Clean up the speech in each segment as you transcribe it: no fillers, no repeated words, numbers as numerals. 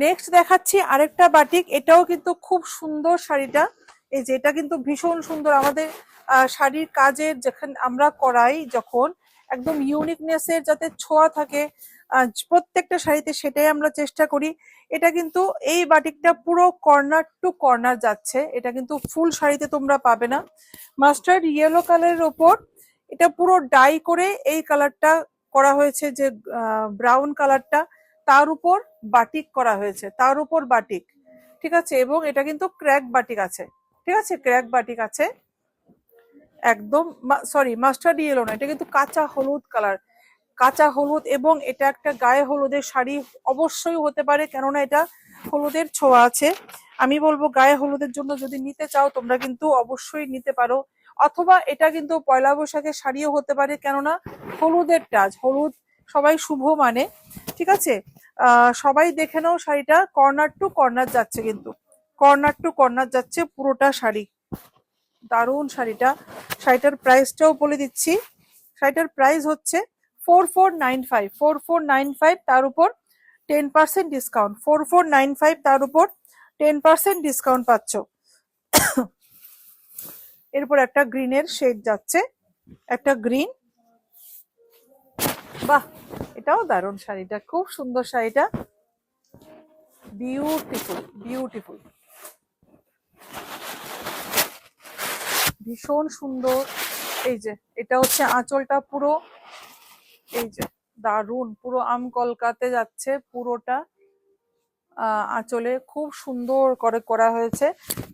Next দেখাচ্ছি আরেকটা batik, এটাও কিন্তু খুব সুন্দর শাড়িটা। এই যে এটা কিন্তু ভীষণ সুন্দর, আমাদের শাড়ির কাজের যেখানে আমরা করাই যখন একদম ইউনিকনেসের যাতে ছোঁয়া থাকে প্রত্যেকটা শাড়িতে, সেটাই আমরা চেষ্টা করি। এটা কিন্তু এই বাটিকটা পুরো কর্নার টু কর্নার যাচ্ছে, এটা কিন্তু ফুল শাড়িতে তোমরা পাবে না। মাস্টার্ড ইয়েলো কালারের ওপর এটা পুরো ডাই করে এই কালারটা করা হয়েছে, যে ব্রাউন কালারটা তার উপর বাটিক করা হয়েছে, তার উপর বাটিক, ঠিক আছে। এবং এটা কিন্তু ক্র্যাক বাটিক আছে, ঠিক আছে, ক্র্যাক বাটিক আছে একদম। সরি, মাস্টার্ড ইয়েলো না, এটা কিন্তু কাঁচা হলুদ কালার, কাঁচা হলুদ। এবং এটা একটা গায়ে হলুদের শাড়ি অবশ্যই হতে পারে, কেননা এটা হলুদের ছোঁয়া আছে। আমি বলবো গায়ে হলুদের জন্য যদি নিতে চাও তোমরা কিন্তু অবশ্যই নিতে পারো, অথবা এটা কিন্তু পয়লা বৈশাখের শাড়িও হতে পারে, কেননা হলুদের টাচ, হলুদ সবাই শুভ মানে, ঠিক আছে। সবাই দেখে নাও শাড়িটা কর্নার টু কর্নার যাচ্ছে, কিন্তু কর্নার টু কর্নার যাচ্ছে পুরোটা শাড়ি। দারুণ শাড়িটা। শাড়িটার প্রাইসটাও বলে দিচ্ছি, শাড়িটার প্রাইস হচ্ছে 4495, 4495, তার উপর 10% ডিসকাউন্ট, 4495 তার উপর 10% ডিসকাউন্ট পাচ্ছ। এরপর একটা গ্রিনের শেড যাচ্ছে, একটা গ্রিন, বাহ এটাও দারুণ শাড়িটা, খুব সুন্দর শাড়িটা, বিউটিফুল বিউটিফুল, ভীষণ সুন্দর। এই যে এটা হচ্ছে আঁচলটা পুরো, এই যে দারুণ, পুরো আম কলকাতে যাচ্ছে পুরোটা আঁচলে, খুব সুন্দর করে করা হয়েছে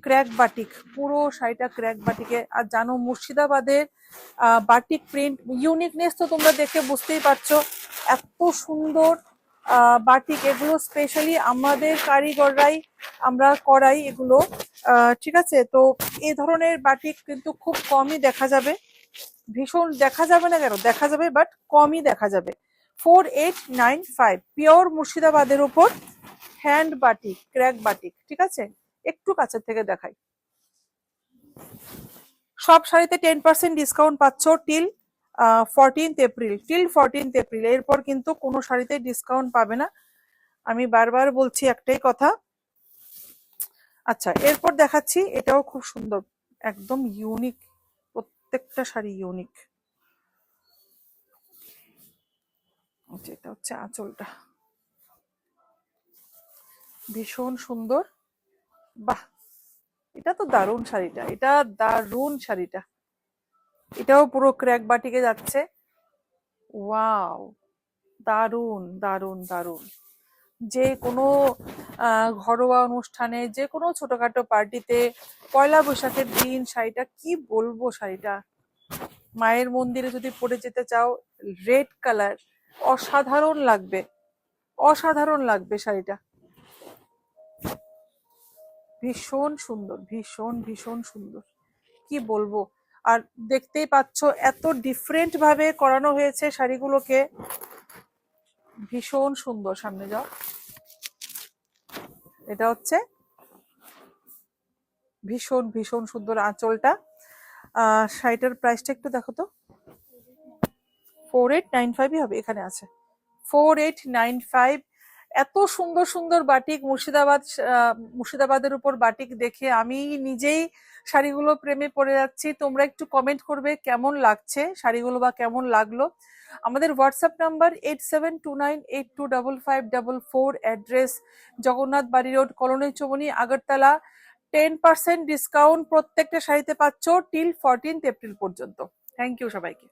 ক্র্যাক বাটিক, পুরো শাড়িটা ক্র্যাক বাটিকে। আর জানো মুর্শিদাবাদের বাটিক প্রিন্ট ইউনিকনেস তো তোমরা দেখে বুঝতেই পারছো, এত সুন্দর বাটিক, এগুলো স্পেশালি আমাদের কারিগররাই আমরা করাই এগুলো, ঠিক আছে। তো এই ধরনের বাটিক কিন্তু খুব কমই দেখা যাবে, ভীষণ দেখা যাবে না কেন, দেখা যাবে বাট কমই দেখা যাবে। 4895 পিওর মুর্শিদাবাদের উপর হ্যান্ড বাটিক, ক্র্যাক বাটিক, ঠিক আছে। একটু কাছের থেকে দেখাই, সব শাড়িতে 10% ডিসকাউন্ট পাচ্ছ till 14th April, till 14th April. এরপর কিন্তু কোনো শাড়িতে ডিসকাউন্ট পাবে না, আমি বারবার বলছি একটাই কথা। আচ্ছা এরপর দেখাচ্ছি, এটাও খুব সুন্দর, একদম ইউনিক, প্রত্যেকটা শাড়ি ইউনিক। এটা হচ্ছে আঁচলটা, ভীষণ সুন্দর, বাহ এটা তো দারুণ শাড়িটা, এটা দারুণ শাড়িটা, এটাও পুরো ক্র্যাক বাটিকে যাচ্ছে, ওয়াও দারুণ দারুণ দারুণ। যে কোনো ঘরোয়া অনুষ্ঠানে, যে কোনো ছোটখাটো পার্টিতে, পয়লা বৈশাখের দিন শাড়িটা কি বলবো, শাড়িটা মায়ের মন্দিরে যদি পরে যেতে চাও, রেড কালার, অসাধারণ লাগবে, অসাধারণ লাগবে শাড়িটা, ভীষণ সুন্দর, ভীষণ ভীষণ সুন্দর, কি বলবো। আর দেখতেই পাচ্ছ এত ডিফারেন্ট ভাবে করানো হয়েছে শাড়িগুলোকে, ভীষণ সুন্দর। সামনে যাও, এটা হচ্ছে ভীষণ ভীষণ সুন্দর আঁচলটা। শাড়িটার প্রাইসটা একটু দেখো তো, 4895 হবে, এখানে আছে 4895। এত সুন্দর সুন্দর বাটিক, মুর্শিদাবাদের উপর বাটিক দেখে আমি নিজেই শাড়িগুলো প্রেমে পড়ে যাচ্ছি। তোমরা একটু কমেন্ট করবে কেমন লাগছে শাড়িগুলো বা কেমন লাগলো। আমাদের হোয়াটসঅ্যাপ নাম্বার 8729825544, অ্যাড্রেস জগন্নাথ বাড়ি road, colony Chaumoni, Agartala. 10% discount প্রত্যেকটা শাড়িতে পাচ্ছ টিল 14th এপ্রিল পর্যন্ত। থ্যাংক ইউ সবাইকে।